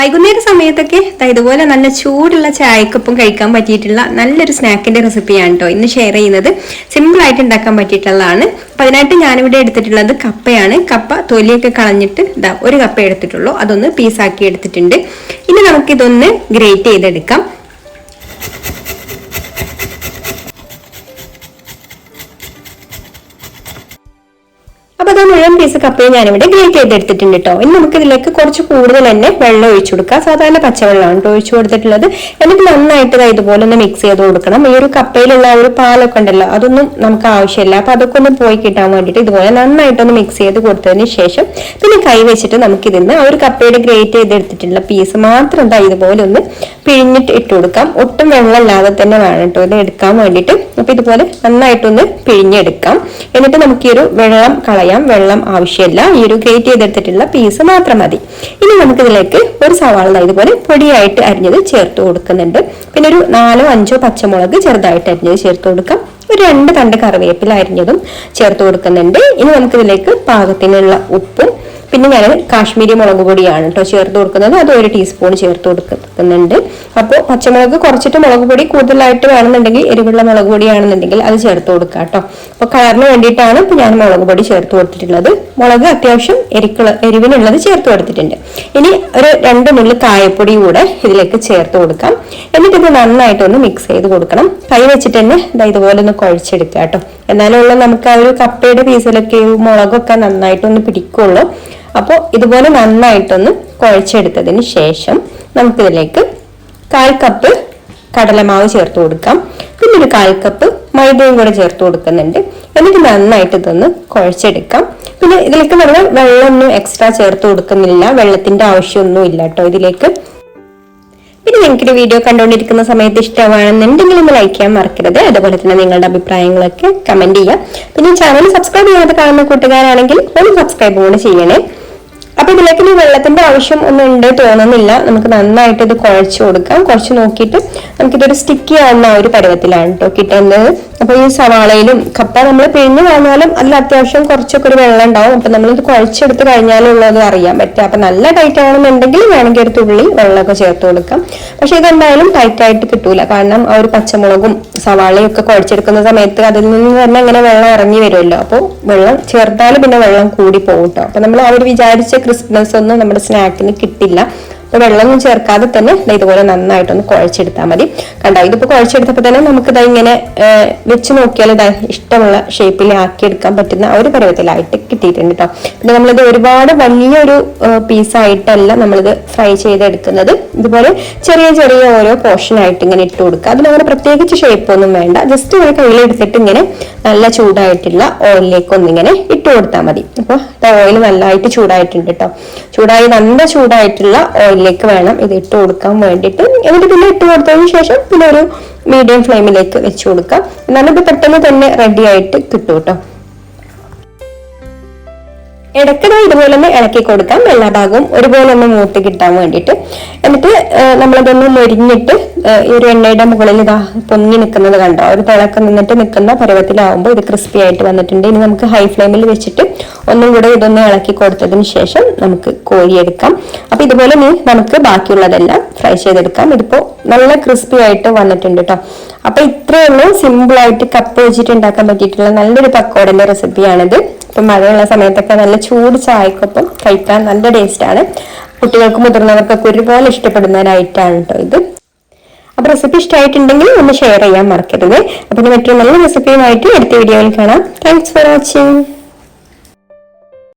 വൈകുന്നേര സമയത്തൊക്കെ ഇതുപോലെ നല്ല ചൂടുള്ള ചായക്കൊപ്പം കഴിക്കാൻ പറ്റിയിട്ടുള്ള നല്ലൊരു സ്നാക്കിന്റെ റെസിപ്പിയാണ് കേട്ടോ ഇന്ന് ഷെയർ ചെയ്യുന്നത്. സിമ്പിൾ ആയിട്ട് ഉണ്ടാക്കാൻ പറ്റിയിട്ടുള്ളതാണ്. അപ്പൊ അതിനായിട്ട് ഞാനിവിടെ എടുത്തിട്ടുള്ളത് കപ്പയാണ്. കപ്പ തൊലിയൊക്കെ കളഞ്ഞിട്ട് ഒരു കപ്പ എടുത്തിട്ടുള്ളൂ, അതൊന്ന് പീസാക്കി എടുത്തിട്ടുണ്ട്. ഇനി നമുക്കിതൊന്ന് ഗ്രേറ്റ് ചെയ്തെടുക്കാം. അപ്പൊ അത് മുഴുവൻ പീസ് കപ്പയെ ഞാനിവിടെ ഗ്രേറ്റ് ചെയ്തെടുത്തിട്ടുണ്ട് കേട്ടോ. ഇനി നമുക്ക് ഇതിലേക്ക് കുറച്ച് കൂടുതൽ തന്നെ വെള്ളം ഒഴിച്ചു കൊടുക്കാം. സാധാരണ പച്ചവെള്ളമാണ് ഒഴിച്ചു കൊടുത്തിട്ടുള്ളത്. എന്നിട്ട് നന്നായിട്ട് ഇതുപോലെ ഒന്ന് മിക്സ് ചെയ്ത് കൊടുക്കണം. ഈ ഒരു കപ്പയിലുള്ള ഒരു പാലൊക്കെ ഉണ്ടല്ലോ, അതൊന്നും നമുക്ക് ആവശ്യമില്ല. അപ്പൊ അതൊക്കെ ഒന്ന് പോയി കിട്ടാൻ വേണ്ടിയിട്ട് ഇതുപോലെ നന്നായിട്ടൊന്ന് മിക്സ് ചെയ്ത് കൊടുത്തതിന് ശേഷം പിന്നെ കൈ വെച്ചിട്ട് നമുക്കിതിന്ന് ആ ഒരു കപ്പയുടെ ഗ്രേറ്റ് ചെയ്തെടുത്തിട്ടുള്ള പീസ് മാത്രം ഇതുപോലെ ഒന്ന് പിഴിഞ്ഞിട്ട് ഇട്ട് കൊടുക്കാം. ഒട്ടും വെള്ളമില്ലാതെ തന്നെ വേണം കേട്ടോ ഇത് എടുക്കാൻ വേണ്ടിയിട്ട്. അപ്പൊ ഇതുപോലെ നന്നായിട്ടൊന്ന് പിഴിഞ്ഞെടുക്കാം. എന്നിട്ട് നമുക്ക് ഈ ഒരു വെള്ളം കളയാം. വെള്ളം ആവശ്യമില്ല, ഈ ഒരു ഗ്രേറ്റ് ചെയ്തെടുത്തിട്ടുള്ള പീസ് മാത്രം മതി. ഇനി നമുക്കിതിലേക്ക് ഒരു സവാള ഇതുപോലെ പൊടിയായിട്ട് അരിഞ്ഞത് ചേർത്ത് കൊടുക്കുന്നുണ്ട്. പിന്നെ ഒരു 4-5 പച്ചമുളക് ചെറുതായിട്ട് അരിഞ്ഞത് ചേർത്ത് കൊടുക്കാം. ഒരു 2 തണ്ട് കറിവേപ്പില അരിഞ്ഞതും ചേർത്ത് കൊടുക്കുന്നുണ്ട്. ഇനി നമുക്കിതിലേക്ക് പാകത്തിനുള്ള ഉപ്പും പിന്നെ ഞാൻ കാശ്മീരി മുളക് പൊടിയാണ് കേട്ടോ ചേർത്ത് കൊടുക്കുന്നത്. അത് 1 ടീസ്പൂൺ ചേർത്ത് കൊടുക്കുന്നുണ്ട്. അപ്പോൾ പച്ചമുളക് കുറച്ചിട്ട് മുളക് പൊടി കൂടുതലായിട്ട് വേണമെന്നുണ്ടെങ്കിൽ, എരിവുള്ള മുളക് പൊടിയാണെന്നുണ്ടെങ്കിൽ അത് ചേർത്ത് കൊടുക്കാം കേട്ടോ. അപ്പൊ കളറിന് വേണ്ടിയിട്ടാണ് ഇപ്പൊ ഞാൻ മുളക് പൊടി ചേർത്ത് കൊടുത്തിട്ടുള്ളത്. മുളക് അത്യാവശ്യം എരിവിനുള്ളത് ചേർത്ത് കൊടുത്തിട്ടുണ്ട്. ഇനി ഒരു 2 നുള്ളി കായപ്പൊടി കൂടെ ഇതിലേക്ക് ചേർത്ത് കൊടുക്കാം. എന്നിട്ട് ഇത് നന്നായിട്ടൊന്ന് മിക്സ് ചെയ്ത് കൊടുക്കണം. കൈ വെച്ചിട്ട് തന്നെ ഇതുപോലെ ഒന്ന് കുഴച്ചെടുക്കുക കേട്ടോ. എന്നാലുള്ള നമുക്ക് ആ ഒരു കപ്പയുടെ പീസിലൊക്കെ മുളകൊക്കെ നന്നായിട്ടൊന്ന് പിടിക്കുള്ളൂ. അപ്പോൾ ഇതുപോലെ നന്നായിട്ടൊന്ന് കുഴച്ചെടുത്തതിന് ശേഷം നമുക്കിതിലേക്ക് 1/4 കപ്പ് കടലമാവ് ചേർത്ത് കൊടുക്കാം. പിന്നെ ഒരു 1/4 കപ്പ് മൈദയും കൂടെ ചേർത്ത് കൊടുക്കുന്നുണ്ട്. എന്നിട്ട് നന്നായിട്ട് ഇതൊന്ന് കുഴച്ചെടുക്കാം. പിന്നെ ഇതിലേക്ക് നമ്മൾ വെള്ളമൊന്നും എക്സ്ട്രാ ചേർത്ത് കൊടുക്കുന്നില്ല, വെള്ളത്തിന്റെ ആവശ്യമൊന്നും ഇല്ല കേട്ടോ ഇതിലേക്ക്. പിന്നെ നിങ്ങൾക്ക് വീഡിയോ കണ്ടുകൊണ്ടിരിക്കുന്ന സമയത്ത് ഇഷ്ടമാണെന്നുണ്ടെങ്കിൽ ഒന്ന് ലൈക്ക് ചെയ്യാൻ മറക്കരുത്. അതുപോലെ തന്നെ നിങ്ങളുടെ അഭിപ്രായങ്ങളൊക്കെ കമന്റ് ചെയ്യാം. പിന്നെ ചാനൽ സബ്സ്ക്രൈബ് ചെയ്യാതെ കാണുന്ന കൂട്ടുകാരാണെങ്കിൽ ഒന്ന് സബ്സ്ക്രൈബ് കൂടെ ചെയ്യണേ. അപ്പൊ ഇതിലേക്ക് വെള്ളത്തിന്റെ ആവശ്യം ഒന്നും ഉണ്ട് തോന്നുന്നില്ല. നമുക്ക് നന്നായിട്ട് ഇത് കുഴച്ചു കൊടുക്കാം. കുറച്ച് നോക്കിയിട്ട് നമുക്കിതൊരു സ്റ്റിക്കി ആവുന്ന ഒരു പരുവത്തിലാണ് കേട്ടോ കിട്ടുന്നത്. അപ്പൊ ഈ സവാളയിലും കപ്പ നമ്മൾ പിഴിഞ്ഞു കഴിഞ്ഞാലും അതിൽ അത്യാവശ്യം കുറച്ചൊക്കെ ഒരു വെള്ളം ഉണ്ടാവും. അപ്പൊ നമ്മളിത് കുഴച്ചെടുത്ത് കഴിഞ്ഞാലുള്ളത് അറിയാൻ പറ്റുക. അപ്പൊ നല്ല ടൈറ്റ് ആണെന്നുണ്ടെങ്കിൽ വേണമെങ്കിൽ ഒരു തുള്ളി വെള്ളമൊക്കെ ചേർത്ത് കൊടുക്കാം. പക്ഷെ ഇതെന്തായാലും ടൈറ്റ് ആയിട്ട് കിട്ടൂല. കാരണം ആ ഒരു പച്ചമുളകും സവാളയും ഒക്കെ കുഴച്ചെടുക്കുന്ന സമയത്ത് അതിൽ നിന്ന് തന്നെ ഇങ്ങനെ വെള്ളം ഇറങ്ങി വരുമല്ലോ. അപ്പോൾ വെള്ളം ചേർത്താലും പിന്നെ വെള്ളം കൂടി പോകും കേട്ടോ. അപ്പൊ നമ്മൾ ആ ഒരു വിചാരിച്ച ക്രിസ്പിനെസ് ഒന്നും നമ്മുടെ സ്നാക്കിന് കിട്ടില്ല. അപ്പൊ വെള്ളമൊന്നും ചേർക്കാതെ തന്നെ ഇതുപോലെ നന്നായിട്ടൊന്ന് കുഴച്ചെടുത്താൽ മതി. കണ്ടോ, ഇതിപ്പോ കുഴച്ചെടുത്തപ്പോ തന്നെ നമുക്ക് ഇങ്ങനെ വെച്ച് നോക്കിയാൽ ഇഷ്ടമുള്ള ഷേപ്പിൽ ആക്കിയെടുക്കാൻ പറ്റുന്ന ഒരു പരുവത്തിലായിട്ട് കിട്ടിയിട്ടുണ്ട് കേട്ടോ. പിന്നെ നമ്മളിത് ഒരുപാട് വലിയൊരു പീസായിട്ടല്ല നമ്മളിത് ഫ്രൈ ചെയ്തെടുക്കുന്നത്. ഇതുപോലെ ചെറിയ ചെറിയ ഓരോ പോർഷനായിട്ട് ഇങ്ങനെ ഇട്ട് കൊടുക്കുക. അതിനങ്ങനെ പ്രത്യേകിച്ച് ഷേപ്പൊന്നും വേണ്ട. ജസ്റ്റ് ഇങ്ങനെ കയ്യിലെടുത്തിട്ട് ഇങ്ങനെ നല്ല ചൂടായിട്ടുള്ള ഓയിലിലേക്ക് ഒന്നിങ്ങനെ ഇട്ട് കൊടുത്താൽ മതി. അപ്പൊ ഓയിൽ നല്ലതായിട്ട് ചൂടായിട്ടുണ്ട് കേട്ടോ. നല്ല ചൂടായിട്ടുള്ള ഓയിലിലേക്ക് വേണം ഇത് ഇട്ട് കൊടുക്കാൻ വേണ്ടിയിട്ട്. എന്നിട്ട് പിന്നെ ഇട്ട് കൊടുത്തതിന് ശേഷം പിന്നെ ഒരു മീഡിയം ഫ്ലെയിമിലേക്ക് വെച്ച് കൊടുക്കാം. എന്നാലും ഇത് പെട്ടെന്ന് തന്നെ റെഡി ആയിട്ട് കിട്ടും കേട്ടോ. ഇടയ്ക്ക് ഇതുപോലെ ഒന്ന് ഇളക്കി കൊടുക്കാം, എല്ലാ ഭാഗവും ഒരുപോലെ ഒന്ന് മൂത്ത് കിട്ടാൻ വേണ്ടിയിട്ട്. എന്നിട്ട് നമ്മളതൊന്ന് മൊരിഞ്ഞിട്ട് ഈ ഒരു എണ്ണയുടെ മുകളിൽ പൊങ്ങി നിൽക്കുന്നത് കണ്ടോ, ഒരു തിളക്കം നിൽക്കുന്ന പരുവത്തിലാവുമ്പോൾ ഇത് ക്രിസ്പി ആയിട്ട് വന്നിട്ടുണ്ട്. ഇനി നമുക്ക് ഹൈ ഫ്ലെയിമിൽ വെച്ചിട്ട് ഒന്നും കൂടെ ഇതൊന്ന് ഇളക്കി കൊടുത്തതിന് ശേഷം നമുക്ക് കോരിയെടുക്കാം. അപ്പൊ ഇതുപോലെ നമുക്ക് ബാക്കിയുള്ളതെല്ലാം ഫ്രൈ ചെയ്തെടുക്കാം. ഇതിപ്പോ നല്ല ക്രിസ്പി ആയിട്ട് വന്നിട്ടുണ്ട് കേട്ടോ. അപ്പൊ ഇത്രയേ ഉള്ളൂ, സിമ്പിൾ ആയിട്ട് കപ്പ വെച്ചിട്ട് ഉണ്ടാക്കാൻ പറ്റിയിട്ടുള്ള നല്ലൊരു പക്കോടന്റെ റെസിപ്പിയാണിത്. ഇപ്പൊ മഴയുള്ള സമയത്തൊക്കെ നല്ല ചൂട് ചായക്കൊപ്പം കഴിക്കാൻ നല്ല ടേസ്റ്റ് ആണ്. കുട്ടികൾക്കും മുതിർന്നവർക്കൊക്കെ ഒരുപോലെ ഇഷ്ടപ്പെടുന്ന ഒരു ഐറ്റാണ് കേട്ടോ ഇത്. അപ്പൊ റെസിപ്പി ഇഷ്ടമായിട്ടുണ്ടെങ്കിൽ ഒന്ന് ഷെയർ ചെയ്യാൻ മറക്കരുത്. അപ്പൊ മറ്റൊരു നല്ല റെസിപ്പിയുമായിട്ട് അടുത്ത വീഡിയോയിൽ കാണാം. Thanks for watching.